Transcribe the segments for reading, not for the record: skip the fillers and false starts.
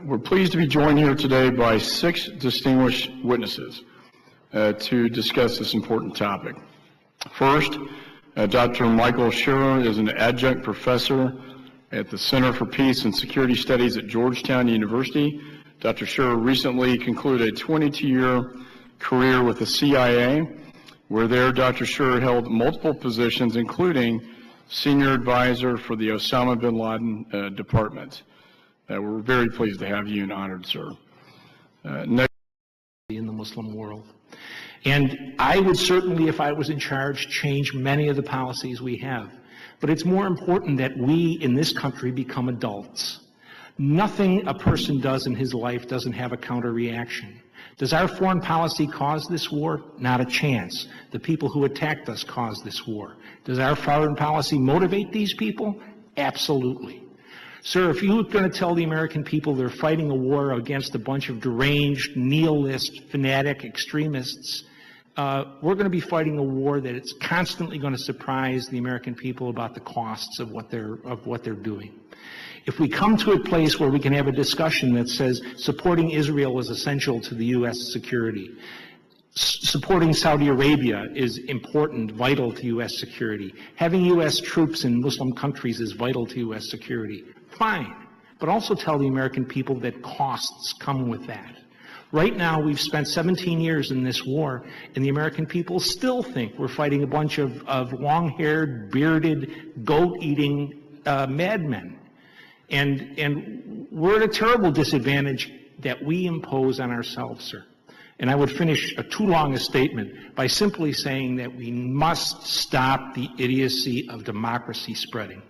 We're pleased to be joined here today by 6 distinguished witnesses to discuss this important topic. First, Dr. Michael Scheuer is an adjunct professor at the Center for Peace and Security Studies at Georgetown University. Dr. Scheuer recently concluded a 22-year career with the CIA, where there Dr. Scheuer held multiple positions, including senior advisor for the Osama bin Laden Department. We're very pleased to have you and honored, sir. Next. In the Muslim world. And I would certainly, if I was in charge, change many of the policies we have. But it's more important that we in this country become adults. Nothing a person does in his life doesn't have a counter reaction. Does our foreign policy cause this war? Not a chance. The people who attacked us caused this war. Does our foreign policy motivate these people? Absolutely. Sir, if you're going to tell the American people they're fighting a war against a bunch of deranged, nihilist, fanatic extremists, we're going to be fighting a war that it's constantly going to surprise the American people about the costs of what they're doing. If we come to a place where we can have a discussion that says supporting Israel is essential to the U.S. security, supporting Saudi Arabia is important, vital to U.S. security, having U.S. troops in Muslim countries is vital to U.S. security, fine. But also tell the American people that costs come with that. Right now, we've spent 17 years in this war, and the American people still think we're fighting a bunch of long-haired, bearded, goat-eating madmen. And we're at a terrible disadvantage that we impose on ourselves, sir. And I would finish too long a statement by simply saying that we must stop the idiocy of democracy spreading.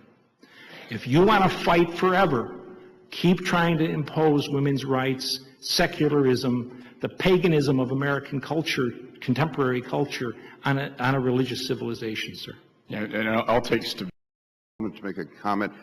If you want to fight forever, keep trying to impose women's rights, secularism, the paganism of American culture, contemporary culture, on a religious civilization, sir. Yeah, and I'll take to make a comment.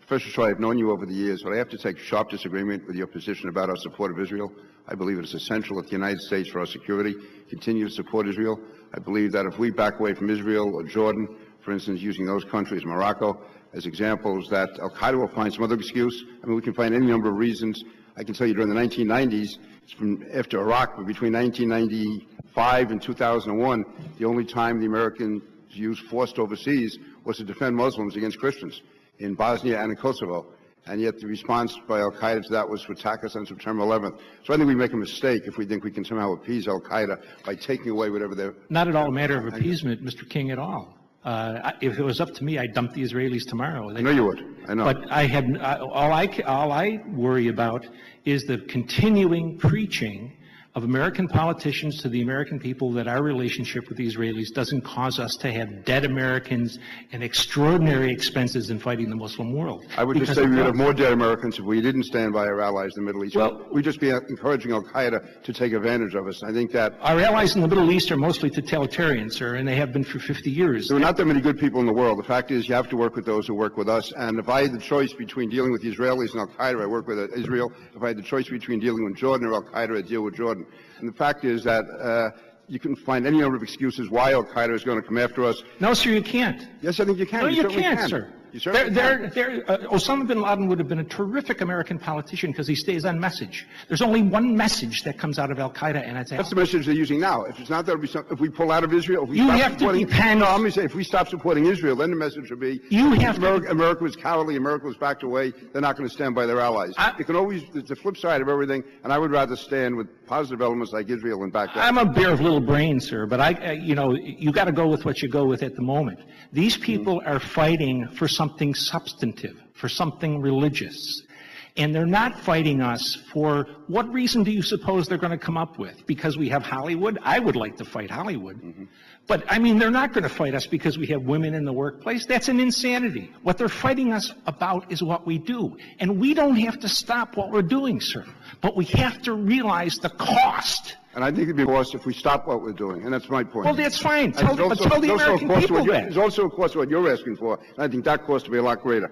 Professor Scheuer, I've known you over the years, but I have to take sharp disagreement with your position about our support of Israel. I believe it is essential that the United States, for our security, continue to support Israel. I believe that if we back away from Israel or Jordan, for instance, using those countries, Morocco, as examples, that Al-Qaeda will find some other excuse. I mean, we can find any number of reasons. I can tell you during the 1990s, from after Iraq, but between 1995 and 2001, the only time the Americans used force overseas was to defend Muslims against Christians in Bosnia and in Kosovo. And yet the response by Al-Qaeda to that was to attack us on September 11th. So I think we make a mistake if we think we can somehow appease Al-Qaeda by taking away whatever they're... Not at all a matter of appeasement, Mr. King, at all. If it was up to me, I'd dump the Israelis tomorrow. I know you would. I know. But all I worry about is the continuing preaching of American politicians to the American people that our relationship with the Israelis doesn't cause us to have dead Americans and extraordinary expenses in fighting the Muslim world. I would just say we would have more dead Americans if we didn't stand by our allies in the Middle East. Well, we'd just be encouraging Al-Qaeda to take advantage of us. I think that... Our allies in the Middle East are mostly totalitarians, sir, and they have been for 50 years. There are not that many good people in the world. The fact is you have to work with those who work with us. And if I had the choice between dealing with the Israelis and Al-Qaeda, I work with Israel. If I had the choice between dealing with Jordan or Al-Qaeda, I'd deal with Jordan. And the fact is that you can find any number of excuses why Al-Qaeda is going to come after us. No, sir, you can't. Yes, I think you can. No, you can't, sir. Osama bin Laden would have been a terrific American politician because he stays on message. There's only one message that comes out of Al-Qaeda, and it's... That's the message they're using now. If it's not, there'll be some... If we pull out of Israel... If we you have to depend... No, I'm going to say, if we stop supporting Israel, then the message will be... America was cowardly, America was backed away, they're not going to stand by their allies. It can always... It's the flip side of everything, and I would rather stand with positive elements like Israel and back down. I'm a bear of little brains, sir, but you got to go with what you go with at the moment. These people are fighting for something substantive, for something religious. And they're not fighting us for what reason do you suppose they're going to come up with? Because we have Hollywood? I would like to fight Hollywood. But, I mean, they're not going to fight us because we have women in the workplace. That's an insanity. What they're fighting us about is what we do. And we don't have to stop what we're doing, sir. But we have to realize the cost. And I think it'd be worse if we stop what we're doing, and that's my point. Well, that's fine. Tell the American people that. There's also a cost of what you're asking for, and I think that cost will be a lot greater.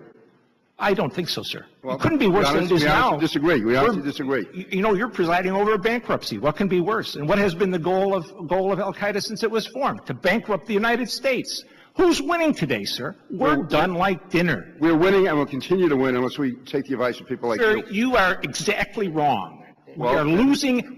I don't think so, sir. Well, it couldn't be worse than it is now. We honestly disagree. You know, you're presiding over a bankruptcy. What can be worse? And what has been the goal of Al-Qaeda since it was formed? To bankrupt the United States. Who's winning today, sir? We're done like dinner. We're winning and we'll continue to win unless we take the advice of people like Sir, you. you are exactly wrong. Well, we are losing.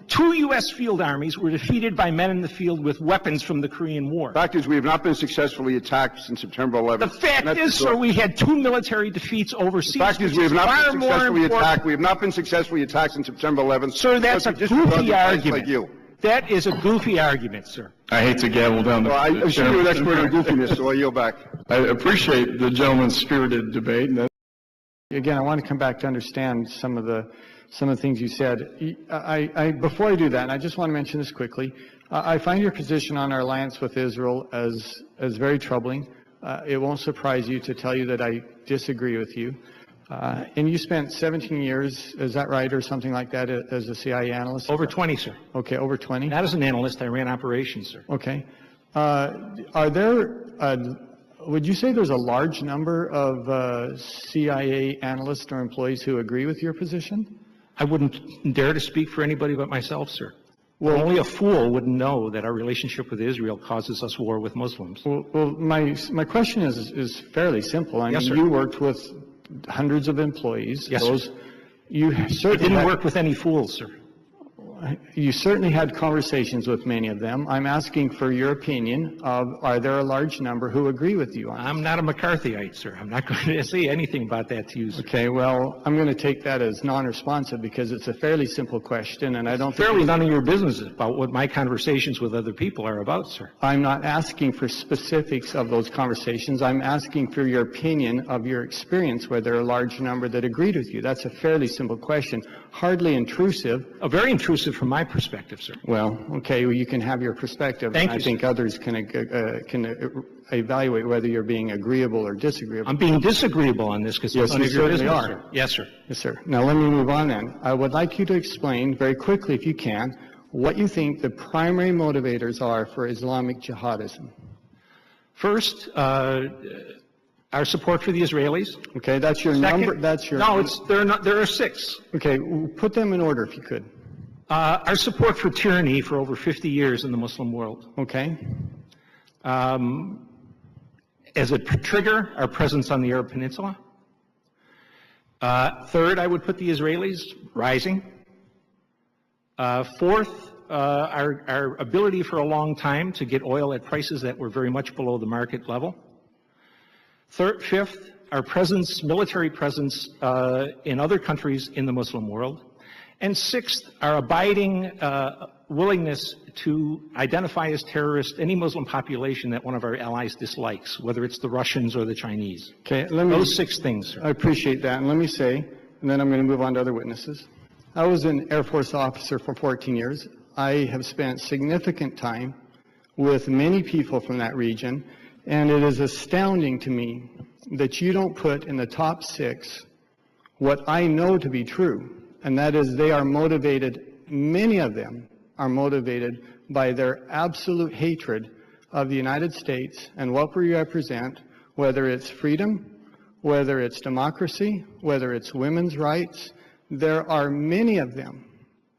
Two U.S. field armies were defeated by men in the field with weapons from the Korean War. The fact is we have not been successfully attacked since September 11th. The fact is, sir, we had 2 military defeats overseas. The fact is we have not been successfully attacked. We have not been successfully attacked since September 11th. Sir, that's a goofy argument. Like you. That is a goofy argument, sir. I hate to gavel down the... Well, I'm sure you're an expert on goofiness, so I'll yield back. I appreciate the gentleman's spirited debate. Again, I want to come back to understand some of the things you said. Before I do that, I just want to mention this quickly. I find your position on our alliance with Israel as very troubling. It won't surprise you to tell you that I disagree with you. And you spent 17 years, is that right, or something like that, as a CIA analyst? Over 20, sir. Okay, over 20? Not as an analyst. I ran operations, sir. Okay. Are there... would you say there's a large number of CIA analysts or employees who agree with your position? I wouldn't dare to speak for anybody but myself, sir. Well, only a fool would know that our relationship with Israel causes us war with Muslims. Well, my question is fairly simple. I mean, sir. You worked with hundreds of employees. Yes, sir. You certainly didn't work with any fools, sir. You certainly had conversations with many of them. I'm asking for your opinion of, are there a large number who agree with you on this? I'm not a McCarthyite, sir. I'm not going to say anything about that to you, sir. Okay, well, I'm going to take that as non-responsive because it's a fairly simple question, and I don't think... Fairly none of your business about what my conversations with other people are about, sir. I'm not asking for specifics of those conversations. I'm asking for your opinion of your experience where there are a large number that agreed with you. That's a fairly simple question, hardly intrusive. Very intrusive from my perspective, sir. Well, okay, well, you can have your perspective. Thank you, I think sir. Others can evaluate whether you're being agreeable or disagreeable. I'm being disagreeable on this because yes, none you of your certainly business, are. sir. Yes, sir. Yes, sir. Now let me move on then. I would like you to explain very quickly, if you can, what you think the primary motivators are for Islamic jihadism. First, our support for the Israelis. Okay, that's your Second, number. That's your. No, there are 6. Okay, put them in order if you could. Our support for tyranny for over 50 years in the Muslim world. Okay. As a trigger, our presence on the Arab Peninsula. Third, I would put the Israelis rising. Fourth, our ability for a long time to get oil at prices that were very much below the market level. Fifth, our presence, military presence in other countries in the Muslim world. And sixth, our abiding willingness to identify as terrorist any Muslim population that one of our allies dislikes, whether it's the Russians or the Chinese. Okay, those 6 things, sir. I appreciate that. And let me say, and then I'm going to move on to other witnesses. I was an Air Force officer for 14 years. I have spent significant time with many people from that region, and it is astounding to me that you don't put in the top 6 what I know to be true. And that is they are motivated, many of them are motivated by their absolute hatred of the United States and what we represent, whether it's freedom, whether it's democracy, whether it's women's rights. There are many of them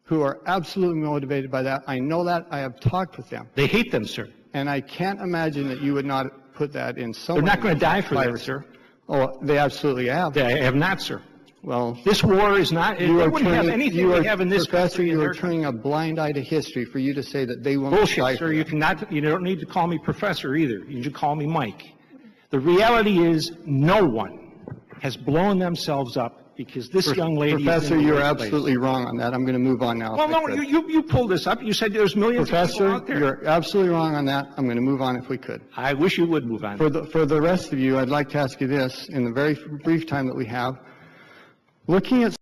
who are absolutely motivated by that. I know that. I have talked with them. They hate them, sir. And I can't imagine that you would not put that in some They're not going to die for that, sir. Oh, they absolutely have. They have not, sir. Well, this war is not, it wouldn't have anything we have in this Professor, country. you are turning a blind eye to history for you to say that they won't Bullshit, die sir. for You don't need to call me professor either. You should call me Mike. The reality is no one has blown themselves up because this young lady Professor, is in the you're right place. absolutely wrong on that. I'm going to move on now. Well, no, you pulled this up. You said there's millions of people out there. You're absolutely wrong on that. I'm going to move on if we could. I wish you would move on. For the rest of you, I'd like to ask you this in the very brief time that we have. Looking at